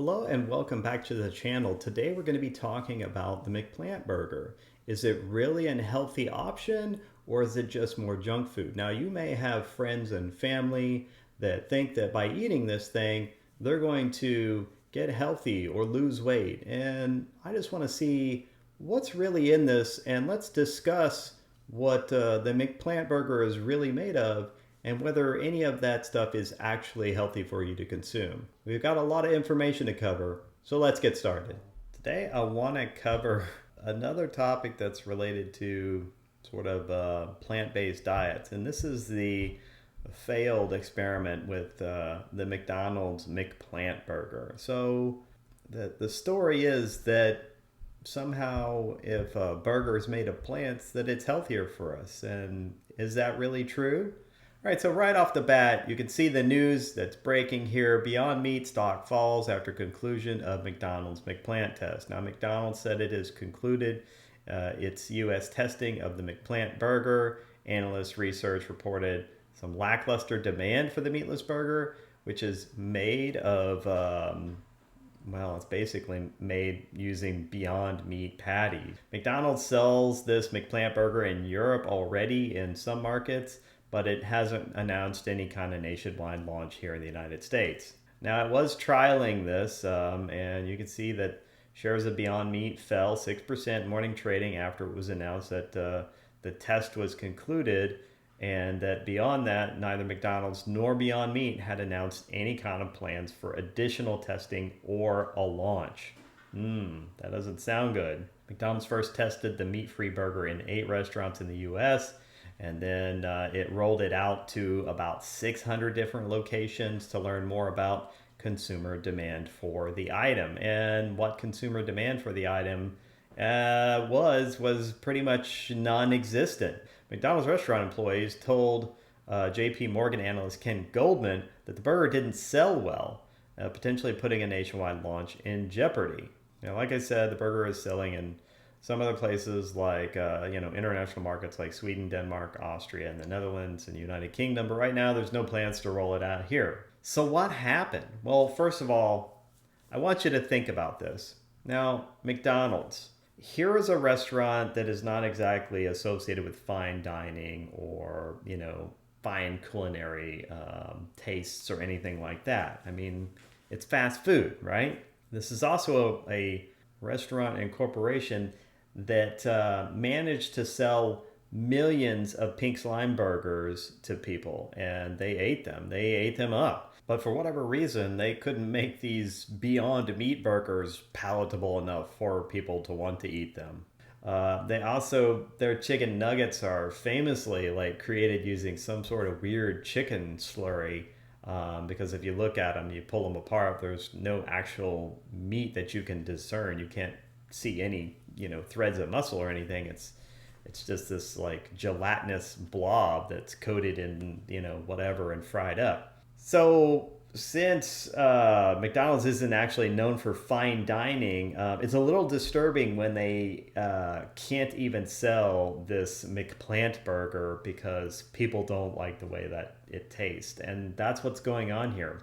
Hello and welcome back to the channel. Today we're going to be talking about the McPlant burger. Is it really a healthy option or is it just more junk food? Now you may have friends and family that think that by eating this thing they're going to get healthy or lose weight, and I just want to see what's really in this, and let's discuss what the McPlant burger is really made of and whether any of that stuff is actually healthy for you to consume. We've got a lot of information to cover, so let's get started. Today I want to cover another topic that's related to sort of plant-based diets, and this is the failed experiment with the McDonald's McPlant burger. So the story is that somehow if a burger is made of plants that it's healthier for us, and is that really true? All right, so right off the bat, you can see the news that's breaking here. Beyond Meat stock falls after conclusion of McDonald's McPlant test. Now, McDonald's said it has concluded its U.S. testing of the McPlant burger. Analyst research reported some lackluster demand for the meatless burger, which is made of, well, it's basically made using Beyond Meat patties. McDonald's sells this McPlant burger in Europe already in some markets, but it hasn't announced any kind of nationwide launch here in the United States. Now, it was trialing this, and you can see that shares of Beyond Meat fell 6% morning trading after it was announced that the test was concluded, and that beyond that, neither McDonald's nor Beyond Meat had announced any kind of plans for additional testing or a launch. That doesn't sound good. McDonald's first tested the meat-free burger in 8 restaurants in the U.S., and then it rolled it out to about 600 different locations to learn more about consumer demand for the item. And what consumer demand for the item was pretty much non-existent. McDonald's restaurant employees told JP Morgan analyst Ken Goldman that the burger didn't sell well, potentially putting a nationwide launch in jeopardy. Now, like I said, the burger is selling in some other places like, international markets like Sweden, Denmark, Austria, and the Netherlands and United Kingdom. But right now, there's no plans to roll it out here. So what happened? Well, first of all, I want you to think about this. Now, McDonald's. Here is a restaurant that is not exactly associated with fine dining or, fine culinary tastes or anything like that. I mean, it's fast food, right? This is also a restaurant and corporation that managed to sell millions of pink slime burgers to people, and they ate them. They ate them up. But for whatever reason, they couldn't make these Beyond Meat burgers palatable enough for people to want to eat them. Their chicken nuggets are famously created using some sort of weird chicken slurry. Because if you look at them, you pull them apart, there's no actual meat that you can discern. You can't see any, threads of muscle or anything. It's just this gelatinous blob that's coated in, whatever and fried up. So since McDonald's isn't actually known for fine dining, it's a little disturbing when they can't even sell this McPlant burger because people don't like the way that it tastes. And that's what's going on here.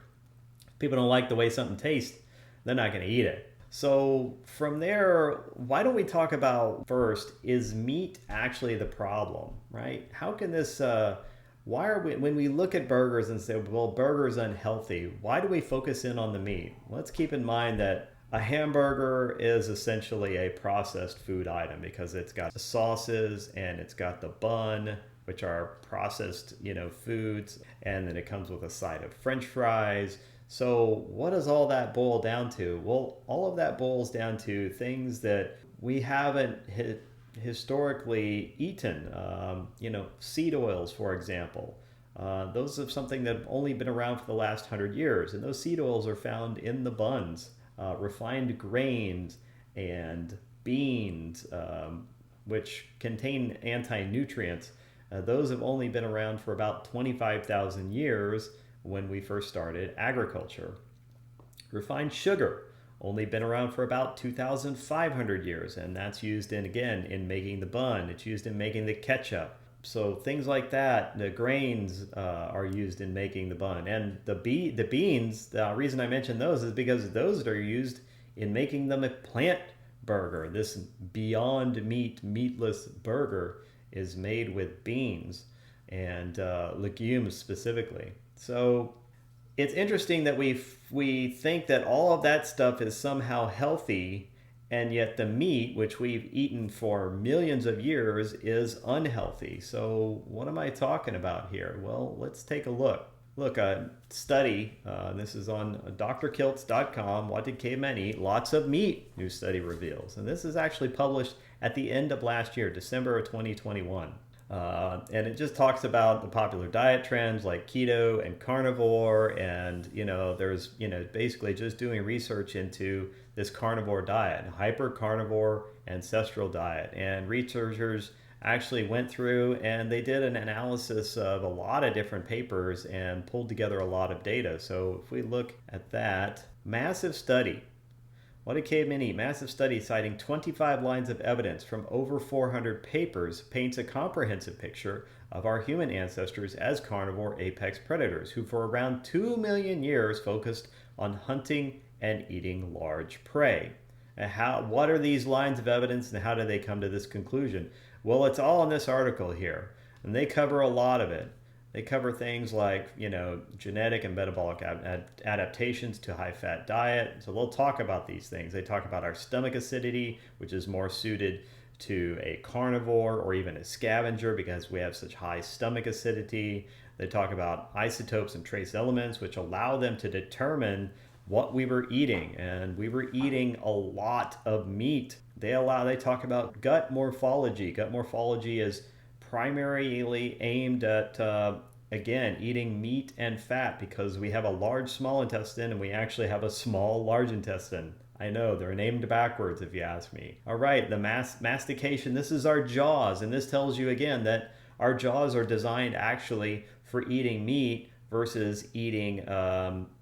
If people don't like the way something tastes, they're not going to eat it. So from there, why don't we talk about first, is meat actually the problem, right? How can this... why are we, when we look at burgers and say, well, burger's unhealthy, why do we focus in on the meat? Let's keep in mind that a hamburger is essentially a processed food item because it's got the sauces and it's got the bun, which are processed, foods, and then it comes with a side of French fries. So what does all that boil down to? Well, all of that boils down to things that we haven't historically eaten, seed oils, for example. Those are something that have only been around for the last 100 years, and those seed oils are found in the buns. Refined grains and beans, which contain anti-nutrients, those have only been around for about 25,000 years when we first started agriculture. Refined sugar, only been around for about 2,500 years, and that's used in making the bun. It's used in making the ketchup. So things like that, the grains are used in making the bun, and the beans. The reason I mention those is because those are used in making the McPlant burger. This Beyond Meat meatless burger is made with beans and legumes specifically. So it's interesting that we think that all of that stuff is somehow healthy, and yet the meat, which we've eaten for millions of years, is unhealthy. So what am I talking about here? Well, let's take a look. Look, a study, this is on drkiltz.com. What did cavemen eat? Lots of meat, new study reveals. And this is actually published at the end of last year, December of 2021. And it just talks about the popular diet trends like keto and carnivore, and there's basically just doing research into this carnivore diet, hypercarnivore ancestral diet, and researchers actually went through and they did an analysis of a lot of different papers and pulled together a lot of data. So if we look at that massive study, what did cavemen eat? Massive study citing 25 lines of evidence from over 400 papers paints a comprehensive picture of our human ancestors as carnivore apex predators who for around 2 million years focused on hunting and eating large prey. And what are these lines of evidence and how do they come to this conclusion? Well, it's all in this article here, and they cover a lot of it. They cover things like, genetic and metabolic adaptations to high-fat diet. So they'll talk about these things. They talk about our stomach acidity, which is more suited to a carnivore or even a scavenger because we have such high stomach acidity. They talk about isotopes and trace elements, which allow them to determine what we were eating. And we were eating a lot of meat. They talk about gut morphology. Gut morphology is primarily aimed at, again, eating meat and fat because we have a large small intestine and we actually have a small large intestine. I know, they're named backwards if you ask me. All right, the mastication, this is our jaws, and this tells you again that our jaws are designed actually for eating meat versus eating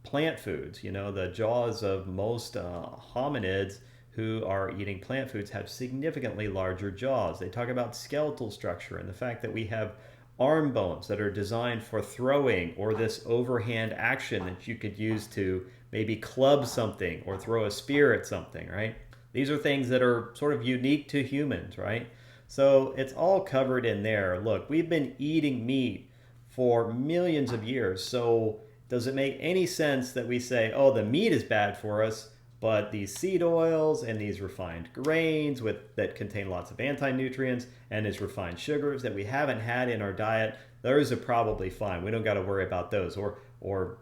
plant foods. The jaws of most hominids who are eating plant foods have significantly larger jaws. They talk about skeletal structure and the fact that we have arm bones that are designed for throwing or this overhand action that you could use to maybe club something or throw a spear at something, right? These are things that are sort of unique to humans, right? So it's all covered in there. Look, we've been eating meat for millions of years. So does it make any sense that we say, oh, the meat is bad for us, but these seed oils and these refined grains that contain lots of anti-nutrients and these refined sugars that we haven't had in our diet, those are probably fine. We don't got to worry about those. Or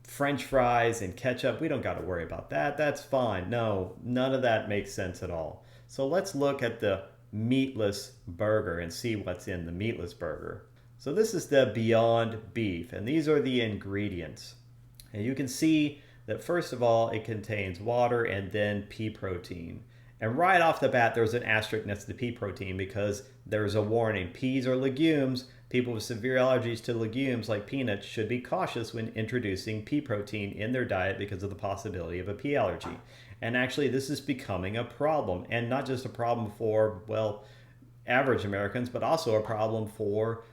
French fries and ketchup, we don't got to worry about that. That's fine. No, none of that makes sense at all. So let's look at the meatless burger and see what's in the meatless burger. So this is the Beyond Beef, and these are the ingredients. And you can see that first of all, it contains water and then pea protein. And right off the bat, there's an asterisk next to pea protein because there's a warning. Peas are legumes. People with severe allergies to legumes like peanuts should be cautious when introducing pea protein in their diet because of the possibility of a pea allergy. And actually, this is becoming a problem. And not just a problem for, average Americans, but also a problem for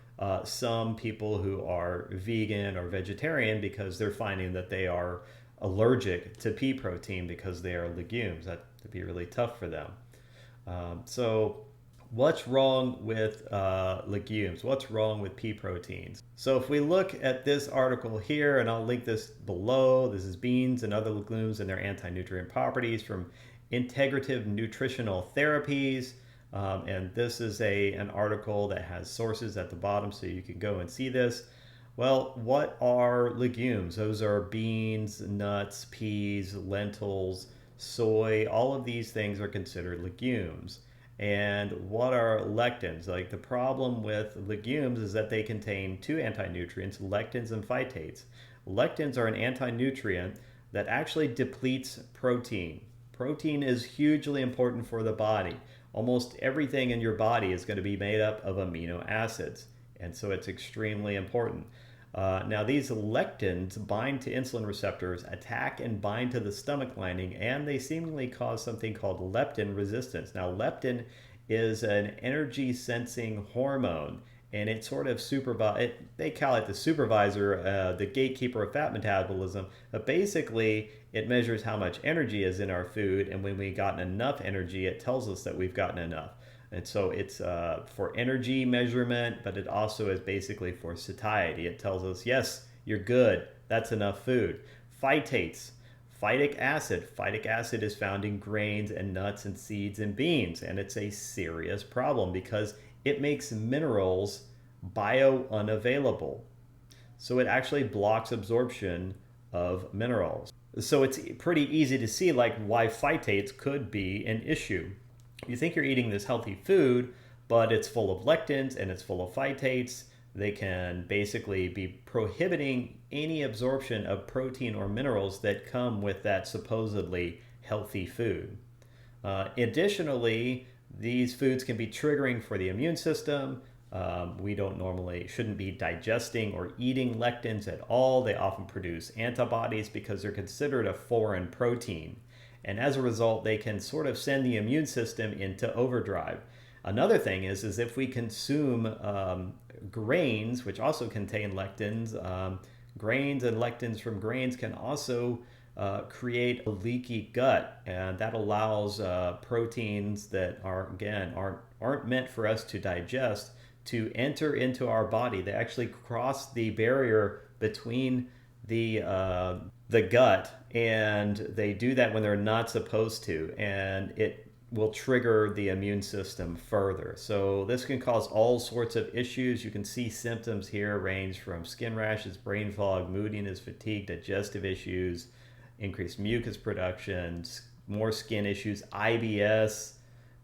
some people who are vegan or vegetarian because they're finding that they are allergic to pea protein because they are legumes. That would be really tough for them. So what's wrong with legumes? What's wrong with pea proteins? So if we look at this article here, and I'll link this below, this is beans and other legumes and their anti-nutrient properties from Integrative Nutritional Therapies. And this is an article that has sources at the bottom so you can go and see this. Well, what are legumes? Those are beans, nuts, peas, lentils, soy. All of these things are considered legumes. And what are lectins? Like, the problem with legumes is that they contain two anti-nutrients, lectins and phytates. Lectins are an anti-nutrient that actually depletes protein. Protein is hugely important for the body. Almost everything in your body is going to be made up of amino acids. And so it's extremely important. Now, these lectins bind to insulin receptors, attack and bind to the stomach lining, and they seemingly cause something called leptin resistance. Now, leptin is an energy sensing hormone, and it sort of they call it the supervisor, the gatekeeper of fat metabolism. But basically, it measures how much energy is in our food, and when we've gotten enough energy, it tells us that we've gotten enough. And so it's for energy measurement, but it also is basically for satiety. It tells us, yes, you're good. That's enough food. Phytates, phytic acid. Phytic acid is found in grains and nuts and seeds and beans, and it's a serious problem because it makes minerals bio-unavailable. So it actually blocks absorption of minerals. So it's pretty easy to see like why phytates could be an issue. You think you're eating this healthy food, but it's full of lectins and it's full of phytates. They can basically be prohibiting any absorption of protein or minerals that come with that supposedly healthy food. Additionally, these foods can be triggering for the immune system. We shouldn't be digesting or eating lectins at all. They often produce antibodies because they're considered a foreign protein. And as a result, they can sort of send the immune system into overdrive. Another thing is if we consume grains, which also contain lectins, grains and lectins from grains can also create a leaky gut, and that allows proteins that aren't meant for us to digest to enter into our body. They actually cross the barrier between the gut, and they do that when they're not supposed to, and it will trigger the immune system further. So this can cause all sorts of issues. You can see symptoms here range from skin rashes, brain fog, moodiness, fatigue, digestive issues, increased mucus production, more skin issues, IBS,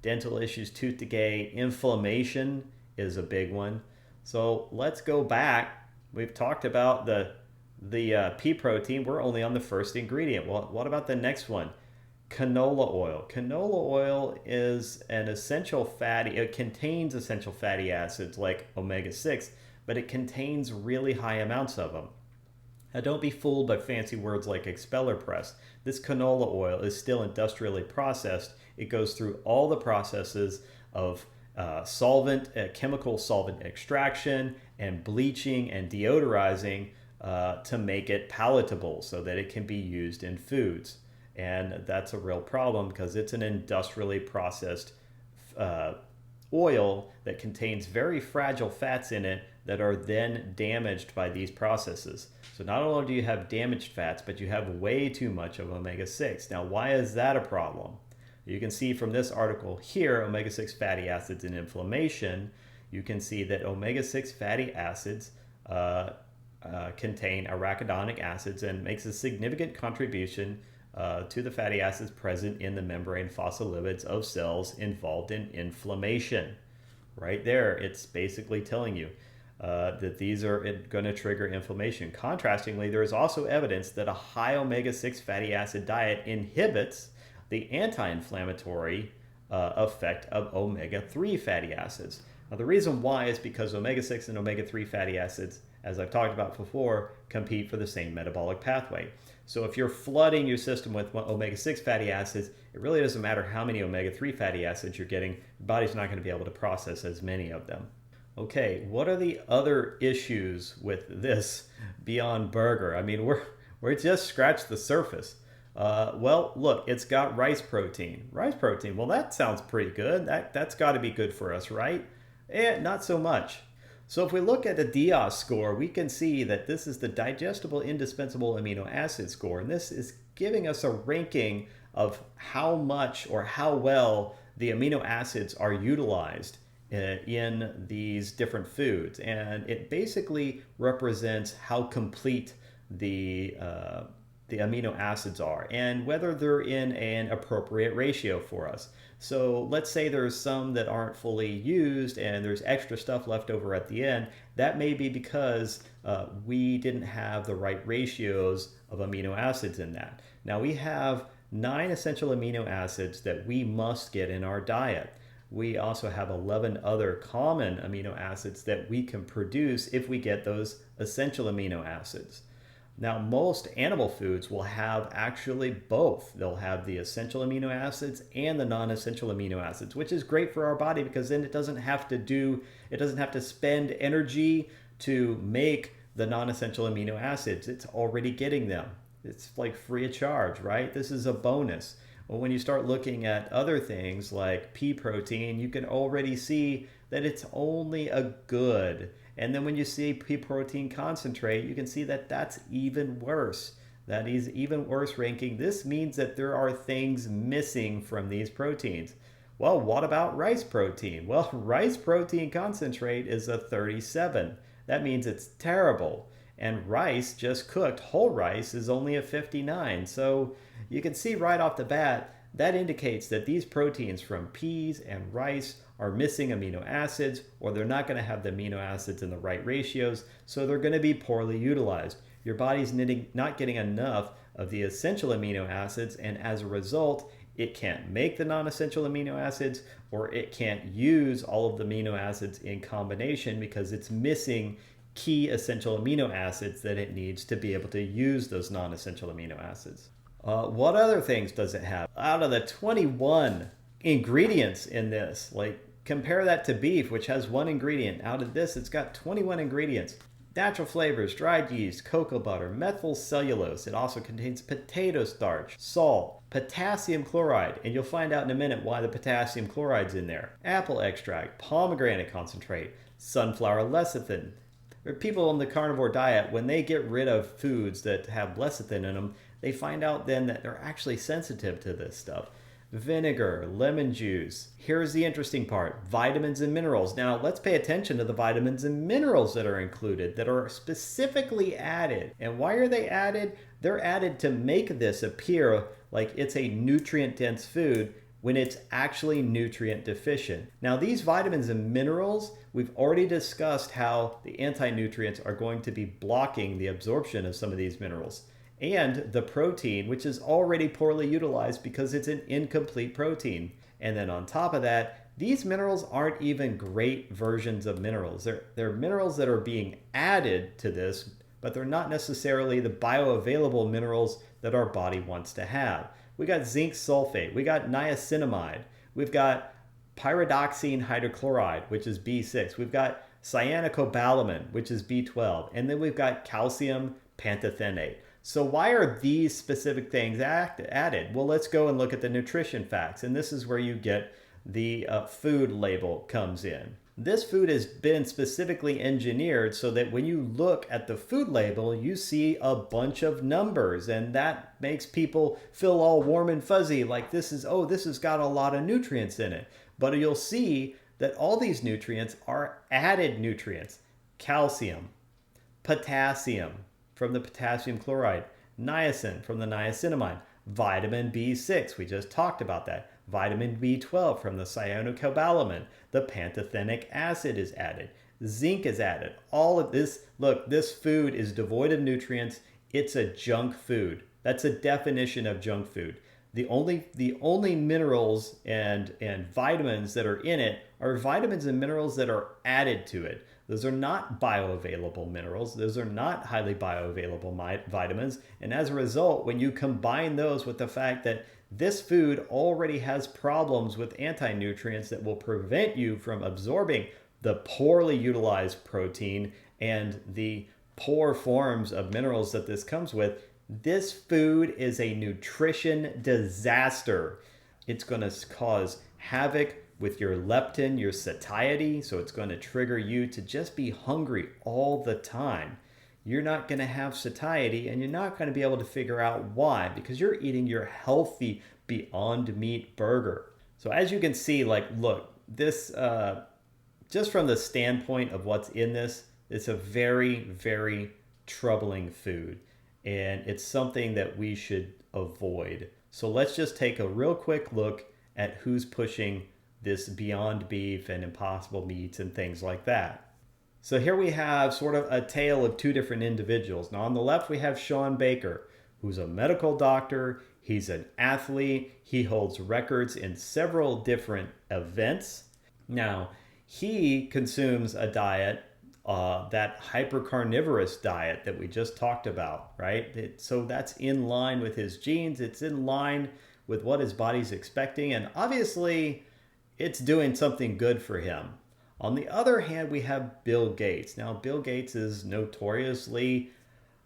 dental issues, tooth decay, inflammation is a big one. So let's go back. We've talked about the pea protein. We're only on the first ingredient. Well, what about the next one? Canola oil. Canola oil is an essential fatty. It contains essential fatty acids like omega-6, but it contains really high amounts of them. Now, don't be fooled by fancy words like expeller press. This canola oil is still industrially processed. It goes through all the processes of chemical solvent extraction and bleaching and deodorizing to make it palatable so that it can be used in foods. And that's a real problem because it's an industrially processed oil that contains very fragile fats in it that are then damaged by these processes. So not only do you have damaged fats, but you have way too much of omega-6. Now, why is that a problem? You can see from this article here, omega-6 fatty acids and inflammation. You can see that omega-6 fatty acids contain arachidonic acids and makes a significant contribution to the fatty acids present in the membrane phospholipids of cells involved in inflammation. Right there, it's basically telling you that these are going to trigger inflammation. Contrastingly, there is also evidence that a high omega-6 fatty acid diet inhibits the anti-inflammatory effect of omega-3 fatty acids. Now, the reason why is because omega-6 and omega-3 fatty acids, as I've talked about before, compete for the same metabolic pathway. So if you're flooding your system with omega-6 fatty acids, it really doesn't matter how many omega-3 fatty acids you're getting. Your body's not going to be able to process as many of them. Okay, what are the other issues with this beyond burger? I mean, we're just scratched the surface. Well, look, it's got rice protein. Rice protein, well, that sounds pretty good. That's got to be good for us, right? Not so much. So if we look at the DIAS score, we can see that this is the digestible indispensable amino acid score. And this is giving us a ranking of how much or how well the amino acids are utilized in these different foods. And it basically represents how complete the amino acids are and whether they're in an appropriate ratio for us. So let's say there's some that aren't fully used and there's extra stuff left over at the end. That may be because we didn't have the right ratios of amino acids in that. Now we have 9 essential amino acids that we must get in our diet. We also have 11 other common amino acids that we can produce if we get those essential amino acids. Now, most animal foods will have actually both. They'll have the essential amino acids and the non-essential amino acids, which is great for our body because then it doesn't have to spend energy to make the non-essential amino acids. It's already getting them. It's like free of charge, right? This is a bonus. Well, when you start looking at other things like pea protein, you can already see that it's only a good. And then when you see pea protein concentrate, you can see that that's even worse. That is even worse ranking. This means that there are things missing from these proteins. Well, what about rice protein? Well, rice protein concentrate is a 37. That means it's terrible. And rice, just cooked, whole rice, is only a 59. So you can see right off the bat, that indicates that these proteins from peas and rice are missing amino acids, or they're not going to have the amino acids in the right ratios, so they're going to be poorly utilized. Your body's not getting enough of the essential amino acids, and as a result, it can't make the non-essential amino acids, or it can't use all of the amino acids in combination because it's missing key essential amino acids that it needs to be able to use those non-essential amino acids. What other things does it have? Out of the 21 ingredients in this, like compare that to beef, which has one ingredient. Out of this, it's got 21 ingredients. Natural flavors, dried yeast, cocoa butter, methyl cellulose. It also contains potato starch, salt, potassium chloride, and you'll find out in a minute why the potassium chloride's in there. Apple extract, pomegranate concentrate, sunflower lecithin. People on the carnivore diet, when they get rid of foods that have lecithin in them, they find out then that they're actually sensitive to this stuff. Vinegar, lemon juice. Here's the interesting part, vitamins and minerals. Now let's pay attention to the vitamins and minerals that are included, that are specifically added. And why are they added? They're added to make this appear like it's a nutrient-dense food when it's actually nutrient deficient. Now these vitamins and minerals, we've already discussed how the anti-nutrients are going to be blocking the absorption of some of these minerals. And the protein, which is already poorly utilized because it's an incomplete protein. And then on top of that, these minerals aren't even great versions of minerals. They're minerals that are being added to this, but they're not necessarily the bioavailable minerals that our body wants to have. We got zinc sulfate, we got niacinamide, we've got pyridoxine hydrochloride, which is B6, we've got cyanocobalamin, which is B12, and then we've got calcium pantothenate. So why are these specific things added? Well, let's go and look at the nutrition facts. And this is where you get the food label comes in. This food has been specifically engineered so that when you look at the food label, you see a bunch of numbers. And that makes people feel all warm and fuzzy, like this has got a lot of nutrients in it. But you'll see that all these nutrients are added nutrients. Calcium, potassium, from the potassium chloride, niacin from the niacinamide, vitamin B6, we just talked about that, vitamin B12 from the cyanocobalamin, the pantothenic acid is added, zinc is added. All of this, look, this food is devoid of nutrients. It's a junk food. That's a definition of junk food. The only minerals and vitamins that are in it are vitamins and minerals that are added to it. Those are not bioavailable minerals. Those are not highly bioavailable vitamins. And as a result, when you combine those with the fact that this food already has problems with anti-nutrients that will prevent you from absorbing the poorly utilized protein and the poor forms of minerals that this comes with, this food is a nutrition disaster. It's going to cause havoc with your leptin, your satiety, so it's going to trigger you to just be hungry all the time. You're not going to have satiety, and you're not going to be able to figure out why, because you're eating your healthy Beyond Meat burger. So as you can see, like, look, this, just from the standpoint of what's in this, it's a very, very troubling food, and it's something that we should avoid. So let's just take a real quick look at who's pushing this Beyond Beef and Impossible Meats and things like that. So here we have sort of a tale of two different individuals. Now on the left we have Sean Baker, who's a medical doctor. He's an athlete. He holds records in several different events. Now he consumes a diet that hypercarnivorous diet that we just talked about, right? So that's in line with his genes. It's in line with what his body's expecting. And obviously, it's doing something good for him. On the other hand, we have Bill Gates. Now, Bill Gates is notoriously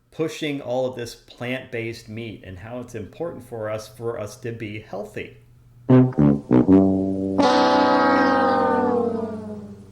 pushing all of this plant-based meat and how it's important for us to be healthy.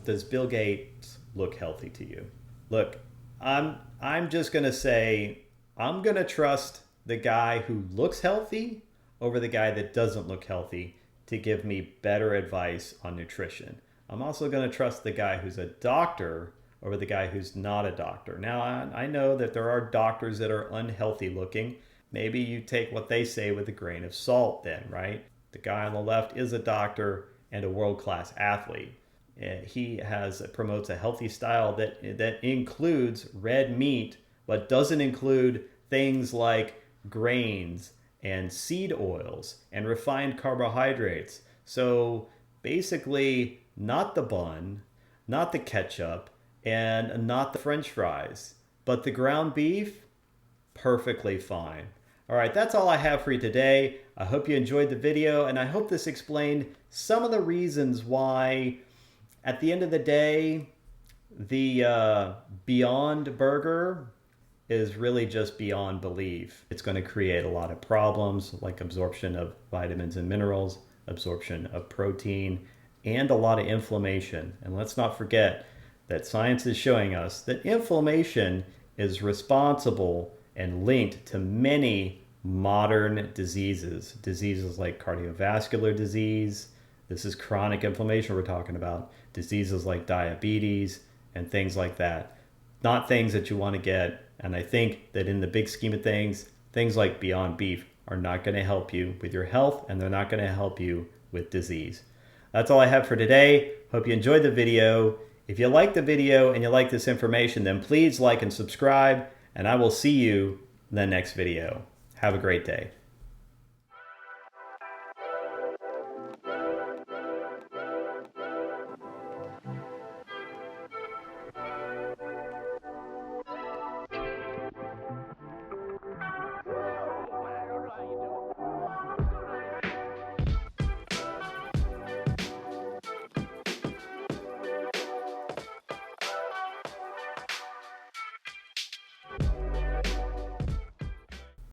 Does Bill Gates look healthy to you? Look, I'm just going to say I'm going to trust the guy who looks healthy over the guy that doesn't look healthy to give me better advice on nutrition. I'm also going to trust the guy who's a doctor over the guy who's not a doctor. Now, I know that there are doctors that are unhealthy looking. Maybe you take what they say with a grain of salt then, right? The guy on the left is a doctor and a world-class athlete. He promotes a healthy style that includes red meat, but doesn't include things like grains and seed oils and refined carbohydrates. So basically, not the bun, not the ketchup, and not the French fries, but the ground beef, perfectly fine. All right, that's all I have for you today. I hope you enjoyed the video, and I hope this explained some of the reasons why, at the end of the day, the Beyond Burger is really just beyond belief. It's going to create a lot of problems like absorption of vitamins and minerals, absorption of protein, and a lot of inflammation. And let's not forget that science is showing us that inflammation is responsible and linked to many modern diseases. Diseases like cardiovascular disease. This is chronic inflammation we're talking about. Diseases like diabetes and things like that. Not things that you want to get. And I think that in the big scheme of things, things like Beyond Beef are not going to help you with your health, and they're not going to help you with disease. That's all I have for today. Hope you enjoyed the video. If you like the video and you like this information, then please like and subscribe, and I will see you in the next video. Have a great day.